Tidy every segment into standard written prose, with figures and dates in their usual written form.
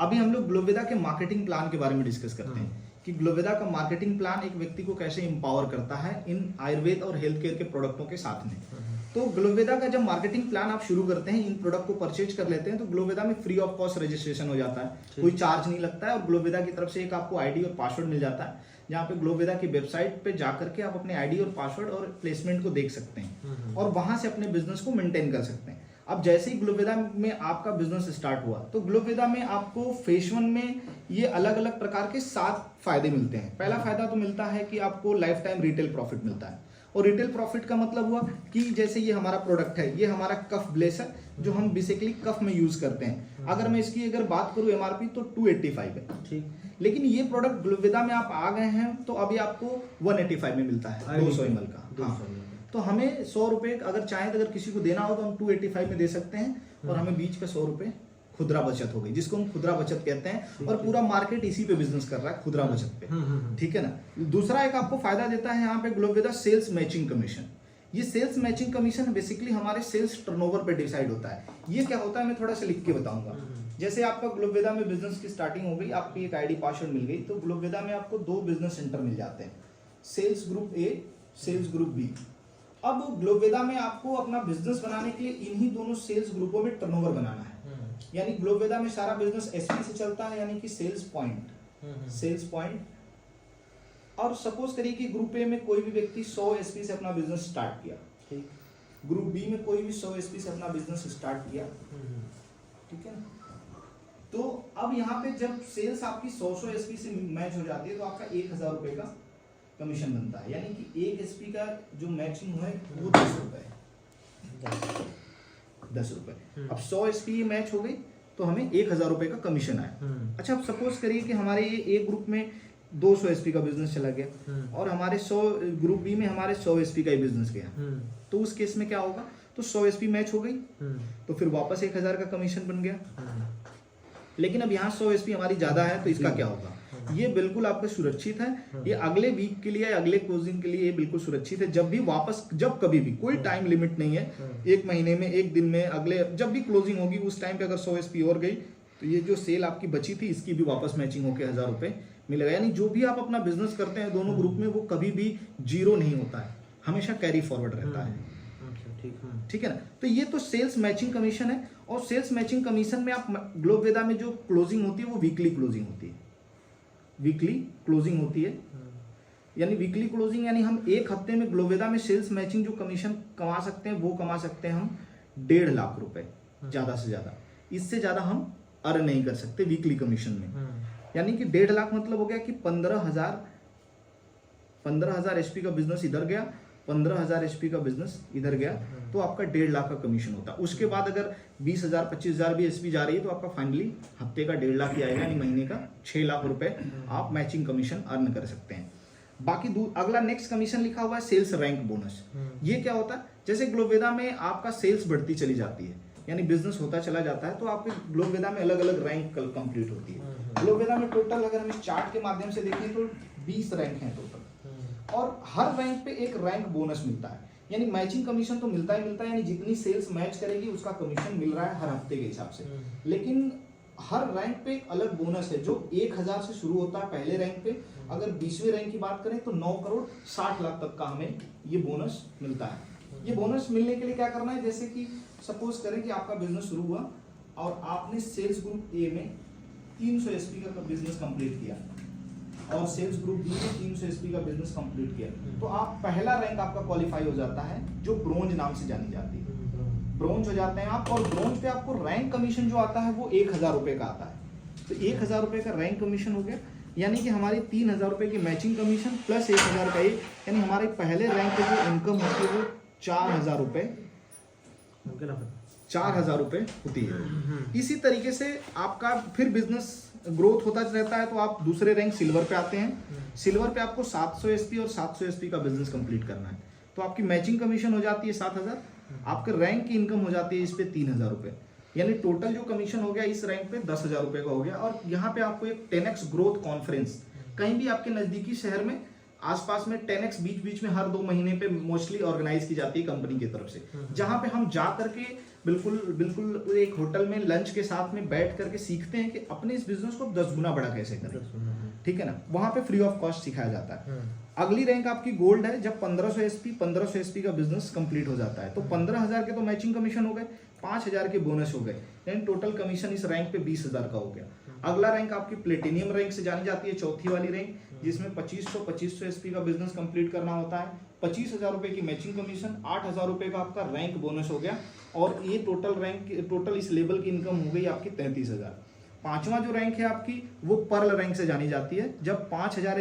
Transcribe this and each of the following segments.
अभी हम लोग ग्लोवेदा के मार्केटिंग प्लान के बारे में डिस्कस करते हैं कि ग्लोवेदा का मार्केटिंग प्लान एक व्यक्ति को कैसे एम्पावर करता है इन आयुर्वेद और हेल्थ केयर के प्रोडक्टों के साथ में। तो ग्लोवेदा का जब मार्केटिंग प्लान आप शुरू करते हैं, इन प्रोडक्ट को परचेज कर लेते हैं, तो ग्लोवेदा में फ्री ऑफ कॉस्ट रजिस्ट्रेशन हो जाता है, कोई चार्ज नहीं लगता है और ग्लोवेदा की तरफ से एक आपको आईडी और पासवर्ड मिल जाता है, जहाँ पे ग्लोवेदा की वेबसाइट पे जाकर के आप अपने आईडी और पासवर्ड और प्लेसमेंट को देख सकते हैं और वहां से अपने बिजनेस को मेंटेन कर सकते हैं। अब जैसे ही ग्लोवेदा में आपका बिजनेस स्टार्ट हुआ तो ग्लोवेदा में आपको फेज 1 में ये अलग अलग प्रकार के 7 फायदे मिलते हैं। पहला फायदा तो मिलता है कि आपको लाइफ टाइम रिटेल प्रॉफिट मिलता है, और रिटेल प्रॉफिट का मतलब हुआ कि जैसे ये हमारा प्रोडक्ट है, ये हमारा कफ ब्लेस है जो हम बेसिकली कफ में यूज करते हैं। अगर मैं इसकी बात करूं एमआरपी तो 285 है, ठीक, लेकिन ये प्रोडक्ट ग्लोवेदा में आप आ गए हैं तो अभी आपको 185 में मिलता है 200 ml का। हाँ, तो हमें 100 रुपए अगर चाहें तो अगर किसी को देना हो तो हम 285 में दे सकते हैं और हमें बीच का 100 रुपए खुदरा बचत हो गई, जिसको हम खुदरा बचत कहते हैं, और पूरा मार्केट इसी पे बिजनेस कर रहा है, खुदरा बचत पे, ठीक है ना। दूसरा एक आपको फायदा देता है यहाँ पे ग्लोवेदा सेल्स मैचिंग कमीशन। ये सेल्स मैचिंग कमीशन बेसिकली हमारे सेल्स टर्नओवर पे डिसाइड होता है। ये क्या होता है मैं थोड़ा सा लिख के बताऊंगा। जैसे आपका ग्लोवेदा में बिजनेस की स्टार्टिंग हो गई, आपकी एक आईडी पासवर्ड मिल गई, तो ग्लोवेदा में आपको 2 बिजनेस सेंटर मिल जाते हैं, sales group A, sales group B. अब ग्लोवेदा में आपको अपना बिजनेस बनाने के लिए इन्हीं दोनों सेल्स ग्रुपों में टर्नओवर बनाना है। यानी ग्लोवेदा में सारा बिजनेस एसपी से चलता है, यानी कि सेल्स पॉइंट। और सपोज करिए कि ग्रुप ए में कोई भी व्यक्ति 100 एसपी से अपना बिजनेस स्टार्ट किया, ठीक, ग्रुप बी में कोई भी 100 एसपी से अपना बिजनेस स्टार्ट किया, ठीक है। तो अब यहाँ पे जब सेल्स आपकी 100 एसपी से मैच हो जाती है तो आपका 1000 रुपए का कमीशन बनता है, यानी कि एक एसपी का जो मैचिंग है वो 10 रुपए। अब 100 एसपी मैच हो गई तो हमें 1000 रुपए का कमीशन आया। अच्छा, अब सपोज करिए कि हमारे एक ग्रुप में 200 एसपी का बिजनेस चला गया और हमारे 100 ग्रुप बी में हमारे 100 एसपी का ही बिजनेस गया, तो उस केस में क्या होगा, तो 100 एसपी मैच हो गई तो फिर वापस 1000 का कमीशन बन गया। लेकिन अब यहाँ 100 एसपी हमारी ज्यादा है तो इसका क्या होगा, ये बिल्कुल आपका सुरक्षित है, ये अगले वीक के लिए, अगले क्लोजिंग के लिए ये बिल्कुल सुरक्षित है। जब भी वापस, जब कभी भी, कोई टाइम लिमिट नहीं है, 1 महीने में, 1 दिन में, अगले जब भी क्लोजिंग होगी उस टाइम पे अगर 100 एसपी और गई तो ये जो सेल आपकी बची थी इसकी भी वापस मैचिंग होकर 1000 रुपए मिलेगा। यानी जो भी आप अपना बिजनेस करते हैं दोनों ग्रुप में, वो कभी भी जीरो नहीं होता है, हमेशा कैरी फॉरवर्ड रहता है, ठीक है ना। तो ये तो सेल्स मैचिंग कमीशन है। और सेल्स मैचिंग कमीशन में आप ग्लोवेदा में जो क्लोजिंग होती है वो वीकली क्लोजिंग होती है, यानी वीकली क्लोजिंग, यानी हम एक हफ्ते में ग्लोवेदा में सेल्स मैचिंग जो कमीशन कमा सकते हैं वो कमा सकते हैं हम 1.5 लाख रुपए ज्यादा से ज्यादा। इससे ज्यादा हम अर्न नहीं कर सकते वीकली कमीशन में। यानी कि 1.5 लाख मतलब हो गया कि 15,000 एचपी का बिजनेस इधर गया, 15,000 एचपी का बिजनेस इधर गया, तो आपका 1.5 लाख का कमीशन होता है। उसके बाद अगर 20,000 25,000 भी एचपी जा रही है तो आपका फाइनली हफ्ते का 1.5 लाख ही आएगा, यानी महीने का 6 लाख रुपए आप मैचिंग कमीशन अर्न कर सकते हैं। बाकी अगला नेक्स्ट कमीशन लिखा हुआ है सेल्स रैंक बोनस। ये क्या होता है, जैसे ग्लोवेदा में आपका सेल्स बढ़ती चली जाती है, यानी बिजनेस होता चला जाता है, तो आपके ग्लोवेदा में अलग अलग रैंक कंप्लीट होती है। ग्लोवेदा में टोटल अगर हम चार्ट के माध्यम से देखें तो 20 रैंक हैं टोटल, और हर रैंक पे एक रैंक बोनस मिलता है। यानी मैचिंग कमीशन तो मिलता ही मिलता है, यानी जितनी सेल्स मैच करेगी उसका कमीशन मिल रहा है हर हफ्ते के हिसाब से। लेकिन हर रैंक पे एक अलग बोनस है जो 1000 से शुरू होता है पहले रैंक पे। अगर 20वें रैंक की बात करें तो 9 करोड़ 60 लाख तक का हमें ये बोनस मिलता है। ये बोनस मिलने के लिए क्या करना है, जैसे कि सपोज करें कि आपका बिजनेस शुरू हुआ और आपने सेल्स ग्रुप ए में 300 एसपी का बिजनेस कंप्लीट किया और सेल्स ग्रुप बी में 300 एसपी का बिजनेस कंप्लीट किया, तो आप पहला रैंक आपका क्वालिफाई हो जाता है जो ब्रोंज नाम से जानी जाती है। ब्रोंज हो जाते हैं आप, और ब्रोंज पे आपको रैंक कमीशन जो आता है वो 1000 रुपए का आता है। तो 1000 रुपए का रैंक कमीशन हो गया, यानी कि हमारी 3000 रुपए की मैचिंग कमीशन प्लस 1000 का, यानी हमारे पहले रैंक पे जो इनकम होती है वो 4000 रुपए होती है। इसी तरीके से आपका फिर बिजनेस ग्रोथ होता रहता है, तो आप दूसरे रैंक सिल्वर पे आते हैं। सिल्वर पे आपको 700 एसपी और 700 एसपी का बिजनेस कंप्लीट करना है, तो आपकी मैचिंग कमीशन हो जाती है 7000, आपके रैंक की इनकम हो जाती है इस पे 3000 रुपए, यानी टोटल जो कमीशन हो गया इस रैंक पे 10,000 रुपए का हो गया। और यहाँ पे आपको एक 10x ग्रोथ कॉन्फ्रेंस कहीं भी आपके नजदीकी शहर में आसपास में 10x बीच बीच में हर 2 महीने पे मोस्टली ऑर्गेनाइज की जाती है कंपनी की तरफ से, जहां पे हम जा करके बिल्कुल एक होटल में लंच के साथ में बैठ करके सीखते हैं कि अपने इस बिजनेस को 10 गुना बड़ा कैसे करें, ठीक है ना। वहां पे फ्री ऑफ कॉस्ट सिखाया जाता है। अगली रैंक आपकी गोल्ड है, जब 1500 एसपी का बिजनेस कंप्लीट हो जाता है तो 15,000 के तो मैचिंग कमीशन हो गए, 5,000 के बोनस हो गए, यानी टोटल कमीशन इस रैंक पे 20,000 का हो गया। अगला रैंक आपकी प्लेटिनियम रैंक से जानी जाती है, चौथी वाली रैंक, जिसमें 2500 एसपी का बिजनेस कंप्लीट करना होता है, 25,000 रुपए की मैचिंग कमीशन, 8,000 रुपए का आपका रैंक बोनस हो गया, और ये टोटल इस लेवल की इनकम हो गई आपकी 33,000। पांचवा जो रैंक है आपकी वो पर्ल रैंक से जानी जाती है, जब 5,000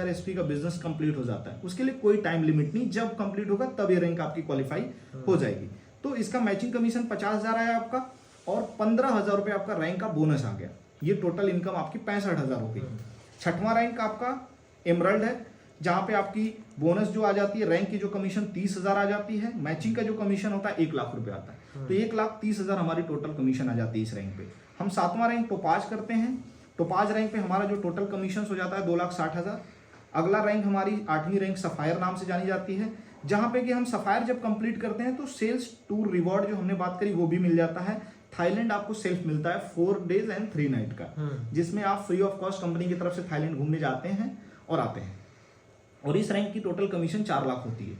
एसपी का बिजनेस कंप्लीट हो जाता है। उसके लिए कोई टाइम लिमिट नहीं, जब कंप्लीट होगा तब ये रैंक आपकी क्वालिफाई हो जाएगी। तो इसका मैचिंग कमीशन 50,000 आया आपका, और 15,000 रुपए आपका रैंक का बोनस आ गया। ये टोटल इनकम आपकी 65,000 हो गई। छठवां रैंक आपका एमरल्ड है, जहां पे आपकी बोनस जो आ जाती है, रैंक की जो कमीशन 30,000 आ जाती है, मैचिंग का जो कमीशन होता है 1 लाख रुपए आता है। तो 1,30,000 हमारी टोटल कमीशन आ जाती है इस रैंक पे। हम 7वां रैंक टोपाज करते हैं, टोपाज रैंक पे हमारा जो टोटल कमीशन हो जाता है 2,60,000। अगला रैंक हमारी 8वीं रैंक सफायर नाम से जानी जाती है, जहां पे कि हम सफायर जब कंप्लीट करते हैं तो सेल्स टूर रिवॉर्ड जो हमने बात करी वो भी मिल जाता है। थाईलैंड आपको सेल्फ मिलता है 4 डेज एंड 3 नाइट का, जिसमें आप फ्री ऑफ कॉस्ट कंपनी की तरफ से थाईलैंड घूमने जाते हैं और आते हैं, और इस रैंक की टोटल कमीशन 4 लाख होती है।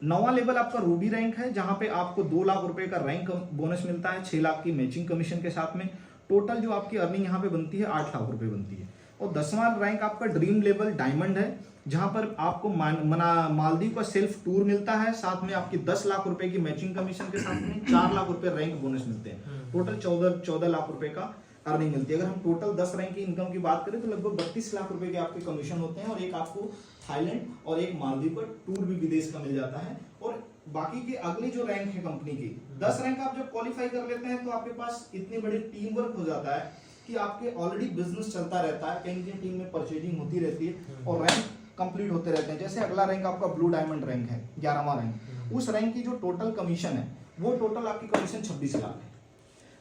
9वां लेवल आपका रूबी रैंक है, जहां पे आपको 2 लाख रुपए का रैंक बोनस मिलता है, 6 लाख की मैचिंग कमीशन के साथ में। टोटल जो आपकी अर्निंग यहाँ पे बनती है 8 लाख रुपए बनती है। और 10वां रैंक आपका ड्रीम लेवल डायमंड है, जहां पर आपको मालदीव का सेल्फ टूर मिलता है, साथ में आपकी 10 लाख रुपए की मैचिंग कमीशन के साथ में 4 लाख रुपए रैंक बोनस मिलते हैं। टोटल 14 लाख रुपए का अर्निंग मिलती है। अगर हम टोटल 10 रैंक की इनकम की बात करें तो लगभग 32 लाख रुपए के आपके कमीशन होते हैं, और एक आपको थाईलैंड और एक मालदीव का टूर भी विदेश का मिल जाता है। और बाकी के अगली जो रैंक है कंपनी की 10 रैंक आप जब क्वालिफाई कर लेते हैं तो आपके पास इतनी बड़ी टीम वर्क हो जाता है कि आपके ऑलरेडी बिजनेस चलता रहता है, कहीं टीम में परचेजिंग होती रहती है और रैंक कंप्लीट होते रहते हैं। जैसे अगला रैंक आपका ब्लू डायमंड रैंक है, 11वां रैंक, उस रैंक की जो टोटल कमीशन है वो टोटल आपकी कमीशन 26 लाख है।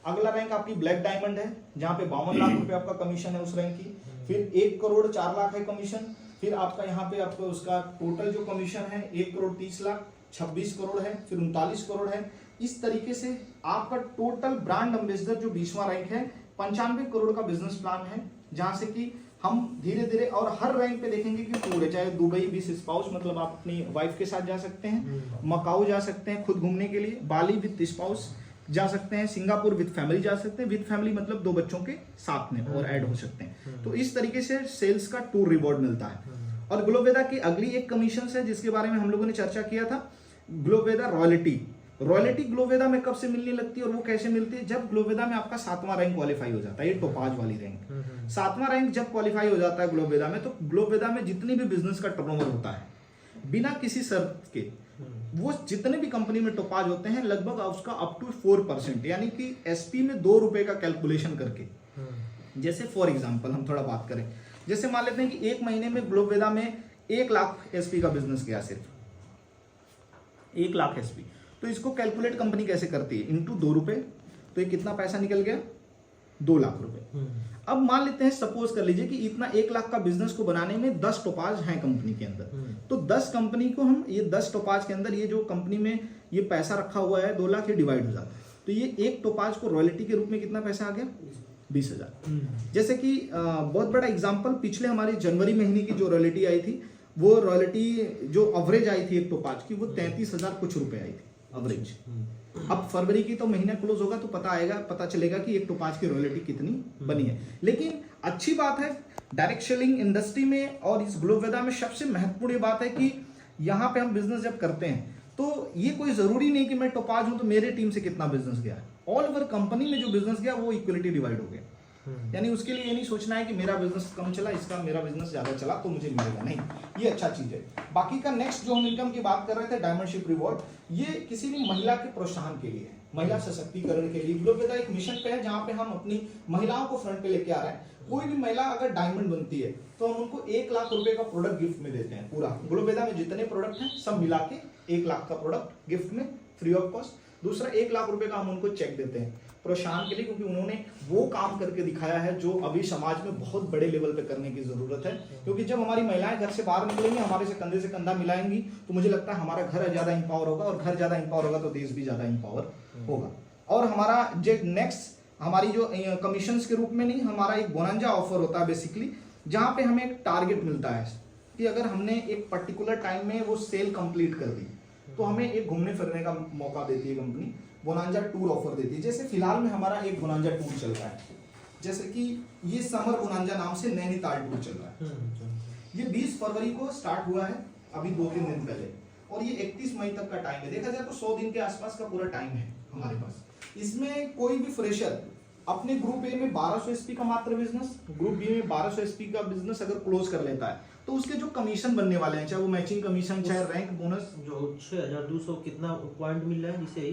अगला रैंक आपकी ब्लैक डायमंड है, जहां पे 52 लाख रुपए आपका कमीशन है उस रैंक की। फिर 1 करोड़ 4 लाख है कमीशन। फिर आपका यहाँ पे आपको उसका टोटल जो कमीशन है 1 करोड़ 30 लाख, 26 करोड़ है, फिर 39 करोड़ है। इस तरीके से आपका टोटल ब्रांड एम्बेसडर जो 20वां रैंक है 95 करोड़ का बिजनेस प्लान है, जहां से कि हम धीरे धीरे और हर रैंक पे देखेंगे कि पूरे, चाहे दुबई विद स्पाउस, मतलब आप अपनी वाइफ के साथ जा सकते हैं, मकाऊ जा सकते हैं खुद घूमने के लिए, बाली विद स्पाउस जा सकते हैं, सिंगापुर विद फैमिली जा सकते हैं, विद फैमिली मतलब 2 बच्चों के साथ में और ऐड हो सकते हैं। तो इस तरीके से सेल्स का टूर रिवॉर्ड मिलता है। और ग्लोवेदा की अगली एक कमीशन है जिसके बारे में हम लोगों ने चर्चा किया था, ग्लोवेदा रॉयल्टी ग्लोवेदा में कब से मिलने लगती है और वो कैसे मिलती है, जब ग्लोवेदा में आपका 7वां रैंक क्वालिफाई हो जाता है, ये टोपाज वाली रैंक। 7वां रैंक जब क्वालिफाई हो जाता है ग्लोवेदा में, तो ग्लोवेदा में जितनी भी बिजनेस का टर्नओवर होता है बिना किसी शर्त के, वो जितने भी कंपनी में टोपाज होते हैं लगभग उसका अप टू 4%, यानी कि एसपी में 2 रुपए का कैलकुलेशन करके। जैसे फॉर एग्जांपल हम थोड़ा बात करें, जैसे मान लेते हैं कि 1 महीने में ग्लोवेदा में 1 लाख एसपी का बिजनेस गया, सिर्फ 1 लाख एसपी, तो इसको कैलकुलेट कंपनी कैसे करती है, इनटू 2 रुपए, तो ये कितना पैसा निकल गया, 2 लाख रुपए। अब मान लेते हैं, सपोज कर लीजिए कि इतना 1 लाख का बिजनेस को बनाने में 10 टोपाज हैं कंपनी के अंदर, तो 10 कंपनी को हम ये 10 टोपाज के अंदर ये जो कंपनी में ये पैसा रखा हुआ है 2 लाख, ये डिवाइड हो जाता है, तो ये एक टोपाज को रॉयल्टी के रूप में कितना पैसा आ गया, 20,000। जैसे कि बहुत बड़ा एग्जांपल, पिछले हमारी जनवरी महीने की जो रॉयल्टी आई थी, वो रॉयल्टी जो एवरेज आई थी एक टोपाज की, वो 33,000 कुछ रुपए आई थी एवरेज। अब फरवरी की तो महीना क्लोज होगा तो पता चलेगा कि एक टोपाज की रॉयल्टी कितनी बनी है। लेकिन अच्छी बात है डायरेक्ट सेलिंग इंडस्ट्री में और इस ग्लोवेदा में सबसे महत्वपूर्ण ये बात है कि यहाँ पे हम बिजनेस जब करते हैं तो ये कोई जरूरी नहीं कि मैं टोपाज हूं तो मेरे टीम से कितना बिजनेस गया है, ऑल ओवर कंपनी में जो बिजनेस गया वो इक्वलिटी डिवाइड हो गया। यानी उसके लिए ये नहीं सोचना है कि मेरा बिजनेस कम चला, इसका मेरा बिजनेस ज्यादा चला तो मुझे मिलेगा, नहीं, ये अच्छा चीज है। बाकी का नेक्स्ट जो हम इनकम की बात कर रहे थे, डायमंडशिप रिवॉर्ड, ये किसी भी महिला के प्रोत्साहन के लिए, महिला सशक्तिकरण के लिए ग्लोवेदा एक मिशन पे है जहां पे हम अपनी महिलाओं को फ्रंट पे लेके आ रहे हैं। कोई भी महिला अगर डायमंड बनती है तो हम उनको 1 लाख रुपए का प्रोडक्ट गिफ्ट में देते हैं। पूरा ग्लोवेदा में जितने प्रोडक्ट हैं सब मिला के 1 लाख का प्रोडक्ट गिफ्ट में फ्री ऑफ कॉस्ट। दूसरा 1 लाख रुपए का हम उनको चेक देते हैं। प्रोत्साहन के लिए, क्योंकि उन्होंने वो काम करके दिखाया है जो अभी समाज में बहुत बड़े लेवल पे करने की जरूरत है। क्योंकि जब हमारी महिलाएं घर से बाहर निकलेंगी, हमारे से कंधा मिलाएंगी, तो मुझे लगता है हमारा घर ज्यादा इंपावर होगा, और घर ज्यादा इंपावर होगा तो देश भी ज्यादा इंपावर होगा। और हमारा जो नेक्स्ट हमारी जो कमीशंस के रूप में नहीं, हमारा एक बोनांजा ऑफर होता है बेसिकली, जहां पे हमें एक टारगेट मिलता है कि अगर हमने एक पर्टिकुलर टाइम में वो सेल कंप्लीट कर दी तो हमें एक घूमने फिरने का मौका देती है कंपनी, बोनांजा टूर ऑफर देती है। जैसे फिलहाल में हमारा एक बोनांजा टूर चल रहा है, जैसे कि ये समर बोनांजा नाम से नैनीताल टूर चल रहा है। ये 20 फरवरी को स्टार्ट हुआ है, अभी 2-3 दिन पहले, और ये 31 मई तक का टाइम है। देखा जाए तो 100 दिन के आसपास का पूरा टाइम है हमारे पास। इसमें कोई भी फ्रेशर अपने ग्रुप ए में 1200 एसपी का मात्र बिजनेस, ग्रुप बी में 1200 एसपी का बिजनेस अगर क्लोज कर लेता है तो उसके जो कमीशन बनने वाले हैं, चाहे वो मैचिंग कमीशन, चाहे रैंक बोनस, जो 6200 कितना पॉइंट मिल रहा है जिसे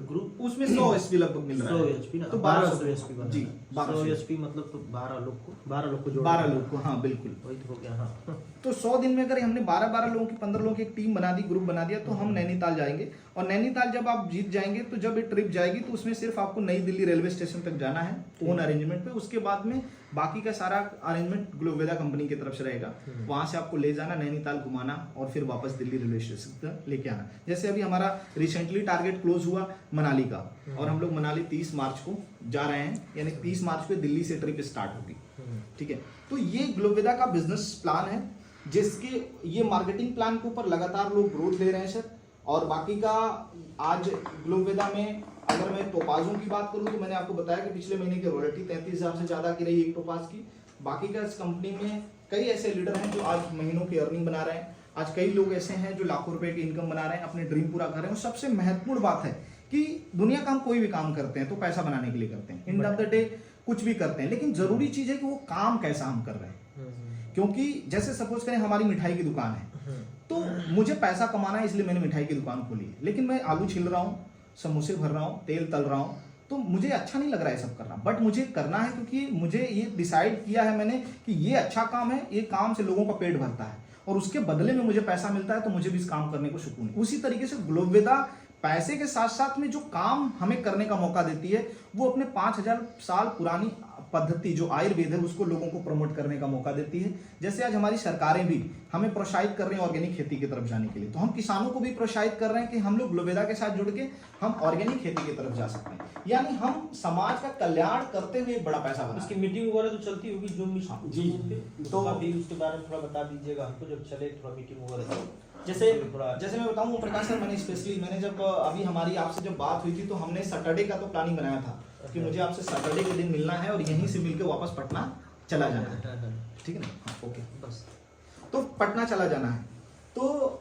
ग्रुप, उसमें 100 एसपी लगभग मिल रहा है। 100 एचपी ना, तो 1200 एचपी बना जी, 100 एचपी मतलब तो 12 लोग को जोड़ 12 लोग को, हाँ बिल्कुल, वही तो हो गया। हाँ, तो 100 दिन में अगर हमने 12 लोगों की 15 लोगों की एक टीम बना दी, ग्रुप बना दिया, तो हम नैनीताल जाएंगे। और नैनीताल जब आप जीत जाएंगे तो जब ये ट्रिप जाएगी तो उसमें सिर्फ आपको नई दिल्ली रेलवे स्टेशन तक जाना है ओन अरेंजमेंट पे। उसके बाद में बाकी का सारा अरेंजमेंट ग्लोवेदा कंपनी की तरफ से रहेगा। वहां से आपको ले जाना, नैनीताल घुमाना और फिर वापस दिल्ली रेलवे स्टेशन तक लेके आना। जैसे अभी हमारा रिसेंटली टारगेट क्लोज हुआ मनाली का, और हम लोग मनाली 30 मार्च को जा रहे हैं, यानी 30 मार्च को दिल्ली से ट्रिप स्टार्ट होगी। ठीक है, तो ये ग्लोवेदा का बिजनेस प्लान है, जिसके ये मार्केटिंग प्लान के ऊपर लगातार लोग ग्रोथ ले रहे हैं सर। और बाकी का आज ग्लोवेदा में अगर मैं टोपाजों की बात करूं तो मैंने आपको बताया कि पिछले महीने की रॉयल्टी 33,000 से ज्यादा की रही एक टोपाज की। बाकी का इस कंपनी में कई ऐसे लीडर हैं जो आज महीनों की अर्निंग बना रहे हैं। आज कई लोग ऐसे हैं जो लाखों रुपए की इनकम बना रहे हैं, अपने ड्रीम पूरा कर रहे हैं। और सबसे महत्वपूर्ण बात है कि दुनिया का हम कोई भी काम करते हैं तो पैसा बनाने के लिए करते हैं, एंड ऑफ द डे कुछ भी करते हैं, लेकिन जरूरी चीज है कि वो काम कैसा हम कर रहे हैं। क्योंकि जैसे सपोज करें हमारी मिठाई की दुकान है, तो मुझे पैसा कमाना है इसलिए मैंने मिठाई की दुकान खोली है, लेकिन मैं आलू छिल रहा हूँ, समोसे भर रहा हूँ, तेल तल रहा हूँ, तो मुझे अच्छा नहीं लग रहा है सब करना, बट मुझे करना है क्योंकि मुझे ये डिसाइड किया है मैंने कि ये अच्छा काम है, ये काम से लोगों का पेट भरता है और उसके बदले में मुझे पैसा मिलता है, तो मुझे भी इस काम करने को सुकून है। उसी तरीके से ग्लोवेदा पैसे के साथ साथ में जो काम हमें करने का मौका देती है, वो अपने 5000 साल पुरानी पद्धति जो आयुर्वेद है उसको लोगों को प्रमोट करने का मौका देती है। जैसे आज हमारी सरकारें भी हमें प्रोत्साहित कर रही हैं ऑर्गेनिक खेती की तरफ जाने के लिए, तो हम किसानों को भी प्रोत्साहित कर रहे हैं कि हम लोग ग्लोवेदा के साथ जुड़ के हम ऑर्गेनिक खेती की तरफ जा सकते हैं, यानी हम समाज का कल्याण करते हुए बड़ा पैसा बना। इसकी मीटिंग वगैरह तो चलती होगी जूम जी, तो अभी उसके बारे में थोड़ा बता दीजिएगा हमको, जब चले थोड़ा मीटिंग वगैरह। जैसे मैं बताऊं प्रकाश सर, मैंने जब अभी हमारी आपसे जब बात हुई थी तो हमने सैटरडे का तो प्लानिंग बनाया था कि मुझे आपसे सैटरडे के दिन मिलना है और यहीं से मिलकर वापस पटना चला जाना है, ठीक है ना? ओके, बस तो पटना चला जाना है। तो